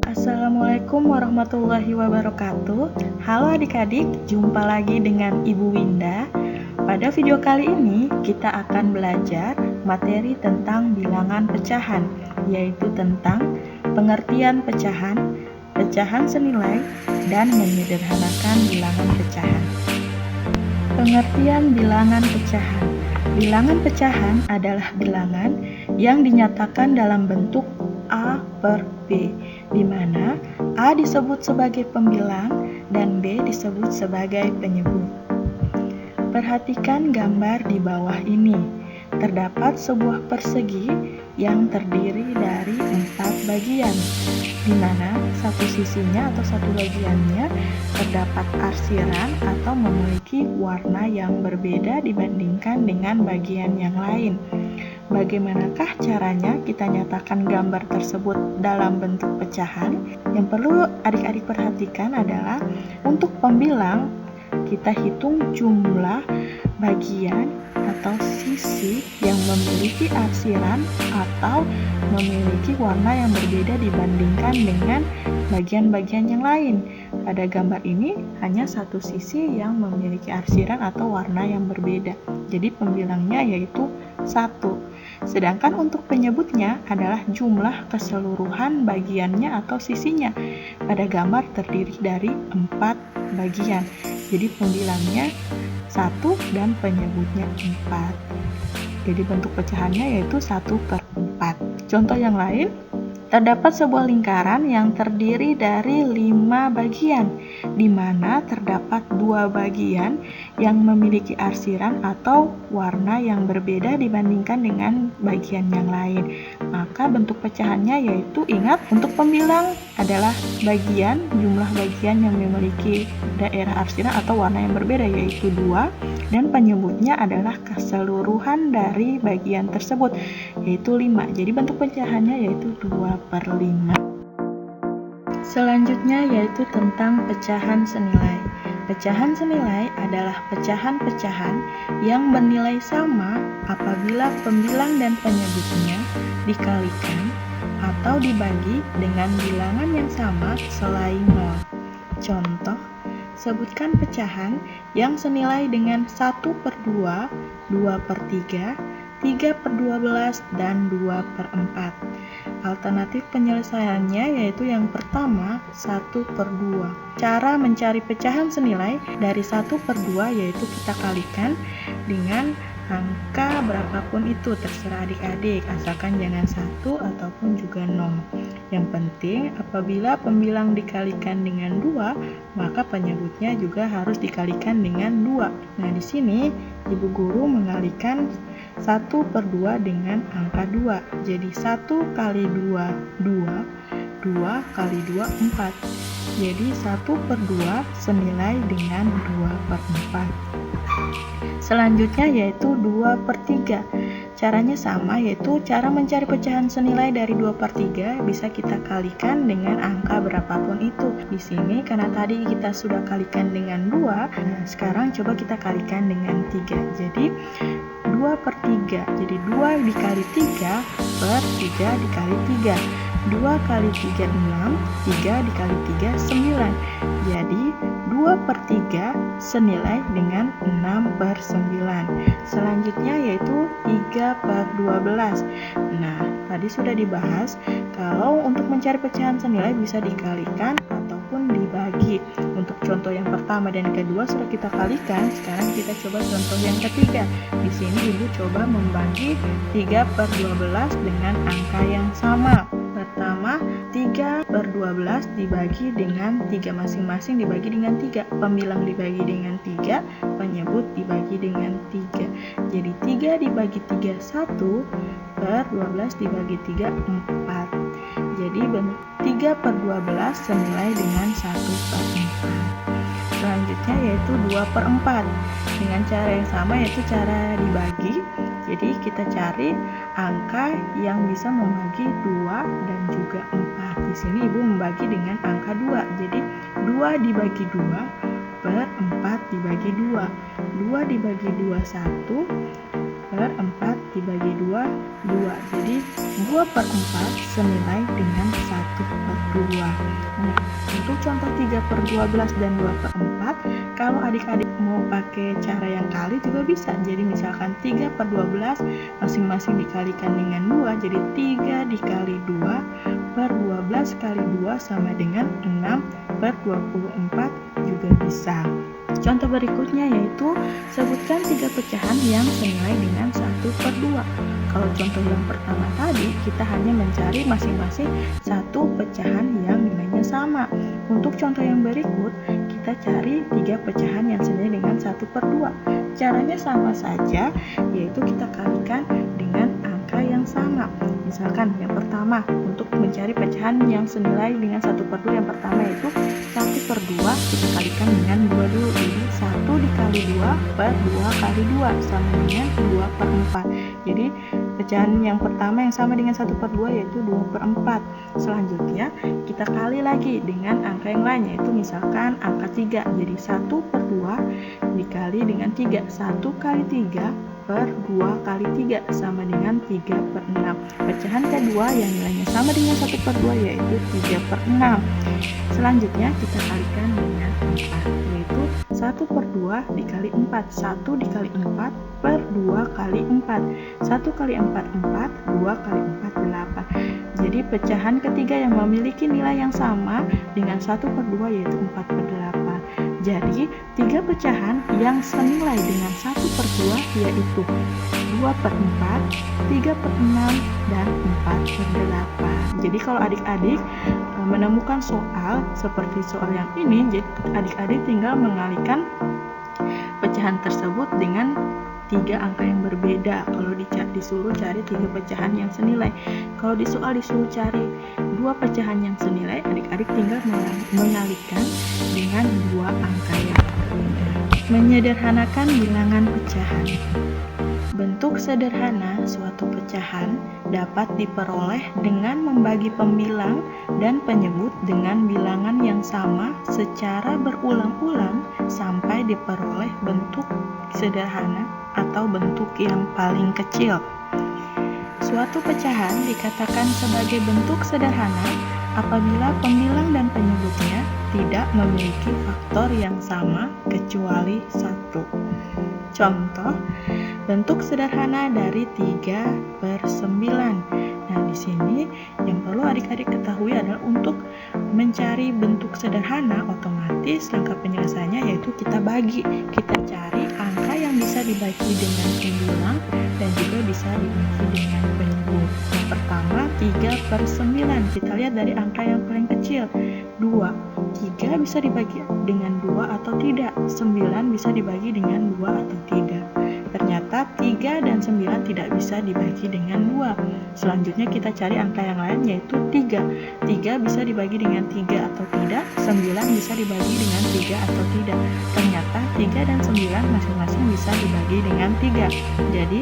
Assalamualaikum warahmatullahi wabarakatuh. Halo adik-adik, jumpa lagi dengan Ibu Winda. Pada video kali ini kita akan belajar materi tentang bilangan pecahan, yaitu tentang pengertian pecahan, pecahan senilai, dan menyederhanakan bilangan pecahan. Pengertian bilangan pecahan. Bilangan pecahan adalah bilangan yang dinyatakan dalam bentuk A per B, di mana A disebut sebagai pembilang dan B disebut sebagai penyebut. Perhatikan gambar di bawah ini. Terdapat sebuah persegi yang terdiri dari 4 bagian, di mana satu sisinya atau satu bagiannya terdapat arsiran atau memiliki warna yang berbeda dibandingkan dengan bagian yang lain. Bagaimanakah caranya kita nyatakan gambar tersebut dalam bentuk pecahan? Yang perlu adik-adik perhatikan adalah untuk pembilang, kita hitung jumlah bagian atau sisi yang memiliki arsiran atau memiliki warna yang berbeda dibandingkan dengan bagian-bagian yang lain. Pada gambar ini hanya satu sisi yang memiliki arsiran atau warna yang berbeda. Jadi pembilangnya yaitu 1. Sedangkan untuk penyebutnya adalah jumlah keseluruhan bagiannya atau sisinya. Pada gambar terdiri dari 4 bagian. Jadi pembilangnya 1 dan penyebutnya 4. Jadi bentuk pecahannya yaitu 1/4. Contoh yang lain, terdapat sebuah lingkaran yang terdiri dari 5 bagian, di mana terdapat 2 bagian yang memiliki arsiran atau warna yang berbeda dibandingkan dengan bagian yang lain. Maka bentuk pecahannya yaitu, ingat, untuk pembilang adalah bagian, jumlah bagian yang memiliki daerah arsiran atau warna yang berbeda yaitu 2, dan penyebutnya adalah keseluruhan dari bagian tersebut yaitu 5. Jadi bentuk pecahannya yaitu 2/5. Selanjutnya yaitu tentang pecahan senilai. Pecahan senilai adalah pecahan-pecahan yang bernilai sama apabila pembilang dan penyebutnya dikalikan atau dibagi dengan bilangan yang sama selain 0. Contoh, sebutkan pecahan yang senilai dengan 1/2, 2/3, 3/12, dan 2/4. Alternatif penyelesaiannya yaitu yang pertama, 1/2. Cara mencari pecahan senilai dari 1/2 yaitu kita kalikan dengan angka berapapun itu, terserah adik-adik, asalkan jangan 1 ataupun juga 0. Yang penting apabila pembilang dikalikan dengan 2, maka penyebutnya juga harus dikalikan dengan 2. Nah, di sini Ibu Guru mengalikan 1/2 dengan angka 2. Jadi 1 kali 2, 2. 2 kali 2, 4. Jadi 1/2 senilai dengan 2/4. Selanjutnya yaitu 2/3. Caranya sama, yaitu cara mencari pecahan senilai dari 2/3 bisa kita kalikan dengan angka berapapun itu. Di sini karena tadi kita sudah kalikan dengan 2, nah sekarang coba kita kalikan dengan 3. Jadi 2/3. Jadi 2 dikali 3 per 3 dikali 3. 2 kali 3, 6. 3 dikali 3, 9. Jadi 2/3 senilai dengan 6/9. Selanjutnya yaitu 3/12. Nah, tadi sudah dibahas kalau untuk mencari pecahan senilai bisa dikalikan ataupun dibagi. Untuk contoh yang pertama dan kedua sudah kita kalikan, sekarang kita coba contoh yang ketiga. Di sini Ibu coba membagi 3/12 dengan angka yang sama. Pertama, 3/12 dibagi dengan 3, masing-masing dibagi dengan 3. Pembilang dibagi dengan 3, penyebut dibagi dengan 3. Jadi 3 dibagi 3, 1, per 12 dibagi 3, 4. Jadi 3/12 senilai dengan 1/4. Selanjutnya yaitu 2/4. Dengan cara yang sama yaitu cara dibagi. Jadi kita cari angka yang bisa membagi 2 dan juga 4. Di sini Ibu membagi dengan angka 2. Jadi 2 dibagi 2 per 4 dibagi 2. 2 dibagi 2, 1 per 4 dibagi 2, 2. Jadi 2/4 senilai dengan 1/4. 2. Nah, untuk contoh 3 per 12 dan 2 per 4, kalau adik-adik mau pakai cara yang kali juga bisa. Jadi misalkan 3 per 12 masing-masing dikalikan dengan 2, jadi 3 dikali 2 per 12 kali 2 sama dengan 6 per 24 juga bisa. Contoh berikutnya yaitu sebutkan 3 pecahan yang senilai dengan 1 per 2. Kalau contoh yang pertama tadi, kita hanya mencari masing-masing satu pecahan yang nilainya sama. Untuk contoh yang berikut, kita cari 3 pecahan yang senilai dengan 1 per 2. Caranya sama saja, yaitu kita kalikan dengan angka yang sama. Misalkan yang pertama, untuk mencari pecahan yang senilai dengan 1 per 2, yang pertama yaitu 1 per 2 kita kalikan dengan 2 dulu. Jadi 1 dikali 2 per 2 kali 2 sama dengan 2 per 4. Jadi pecahan yang pertama yang sama dengan 1 per 2 yaitu 2 per 4. Selanjutnya kita kali lagi dengan angka yang lain, yaitu misalkan angka 3. Jadi 1 per 2 dikali dengan 3. 1 kali 3 per 2 kali 3 sama dengan 3 per 6. Pecahan kedua yang nilainya sama dengan 1 per 2 yaitu 3 per 6. Selanjutnya kita kalikan dengan 4, yaitu 1 per 2 dikali 4. 1 dikali 4 per 2 kali 4. 1 kali 4, 4. 2 kali 4, 8. Jadi pecahan ketiga yang memiliki nilai yang sama dengan 1 per 2 yaitu 4 per 8. Jadi 3 pecahan yang senilai dengan 1 per 2 yaitu 2 per 4, 3 per 6, dan 4 per 8. Jadi kalau adik-adik menemukan soal seperti soal yang ini, jadi adik-adik tinggal mengalihkan pecahan tersebut dengan 3 angka yang berbeda. Kalau disuruh cari 3 pecahan yang senilai, kalau di soal disuruh cari 2 pecahan yang senilai, adik-adik tinggal mengalihkan dengan 2 angka yang berbeda. Menyederhanakan bilangan pecahan. Bentuk sederhana suatu pecahan dapat diperoleh dengan membagi pembilang dan penyebut dengan bilangan yang sama secara berulang-ulang sampai diperoleh bentuk sederhana atau bentuk yang paling kecil. Suatu pecahan dikatakan sebagai bentuk sederhana apabila pembilang dan penyebutnya tidak memiliki faktor yang sama kecuali 1. Contoh, bentuk sederhana dari 3 per 9. Nah, di sini yang perlu adik-adik ketahui adalah untuk mencari bentuk sederhana, otomatis langkah penyelesaiannya yaitu kita bagi. Kita cari angka yang bisa dibagi dengan pembilang dan juga bisa dibagi dengan penyebut. Yang pertama, 3 per 9. Kita lihat dari angka yang paling kecil, 2. 3 bisa dibagi dengan 2 atau tidak. 9 bisa dibagi dengan 2 atau tidak. Ternyata 3 dan 9 tidak bisa dibagi dengan 2. Selanjutnya kita cari angka yang lain yaitu 3. 3 bisa dibagi dengan 3 atau tidak. 9 bisa dibagi dengan 3 atau tidak. Ternyata 3 dan 9 masing-masing bisa dibagi dengan 3. Jadi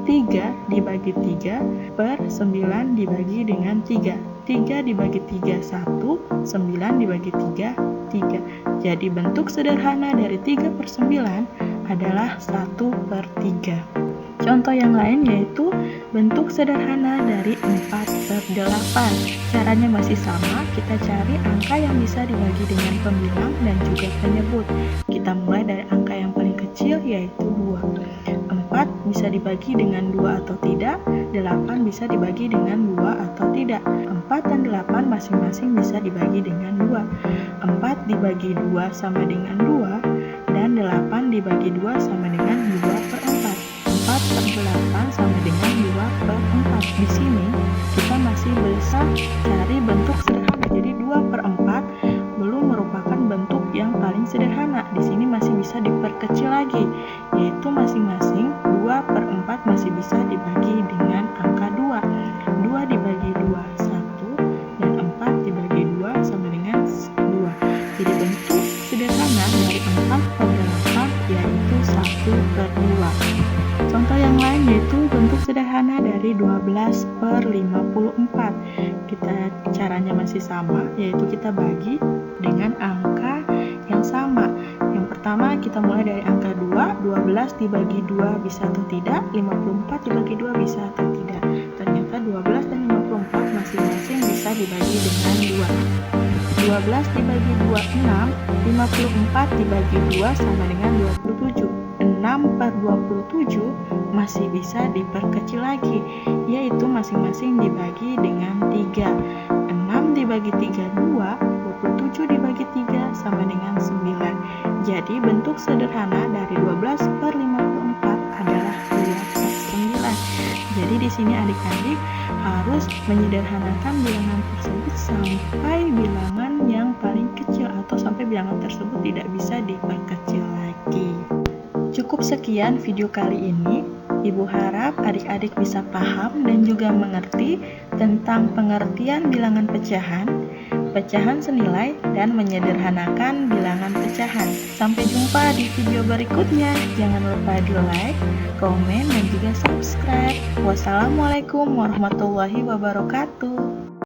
3 dibagi 3 per 9 dibagi dengan 3. 3 dibagi 3, 1. 9 dibagi 3, 3. Jadi bentuk sederhana dari 3 per 9 adalah 1 per 3. Contoh yang lain yaitu bentuk sederhana dari 4 per 8. Caranya masih sama, kita cari angka yang bisa dibagi dengan pembilang dan juga penyebut. Kita mulai dari angka yang paling kecil yaitu 2. 4 bisa dibagi dengan 2 atau tidak, 8 bisa dibagi dengan 2 atau tidak. 4 dan 8 masing-masing bisa dibagi dengan 2. 4 dibagi 2 sama dengan 2, dan 8 dibagi 2 sama dengan 2 per 4. 4 per 8 sama dengan 2 per 4. Di sini kita masih bisa cari bentuk sederhana. Jadi 2 per 4 belum merupakan bentuk yang paling sederhana. Di sini masih bisa diperkecil lagi, yaitu masing-masing 2 per 4 masih bisa dibagi dengan angka 2. 2 dibagi 2, 1, dan 4 dibagi 2 sama dengan 2. Jadi bentuk sederhana dari 4 per 8 yaitu 1 per 2. Contoh yang lain yaitu bentuk sederhana dari 12 per 54. Caranya masih sama, yaitu kita bagi dengan angka yang sama. Yang pertama kita mulai dari angka 2, 12 dibagi 2 bisa atau tidak, 54 dibagi 2 bisa atau tidak. Ternyata 12 dan 54 kelompok masing-masing bisa dibagi dengan 2. 12 dibagi 2, 6. 54 dibagi 2 sama dengan 27. 6 per 27 masih bisa diperkecil lagi, yaitu masing-masing dibagi dengan 3. 6 dibagi 3, 2. 27 dibagi 3 sama dengan 9. Jadi bentuk sederhana dari 12 per 54 adalah 2 per 9. Jadi di sini adik-adik harus menyederhanakan bilangan tersebut sampai bilangan yang paling kecil atau sampai bilangan tersebut tidak bisa diperkecil lagi. Cukup sekian video kali ini. Ibu harap adik-adik bisa paham dan juga mengerti tentang pengertian bilangan pecahan, pecahan senilai, dan menyederhanakan bilangan pecahan. Sampai jumpa di video berikutnya. Jangan lupa di like, komen, dan juga subscribe. Wassalamualaikum warahmatullahi wabarakatuh.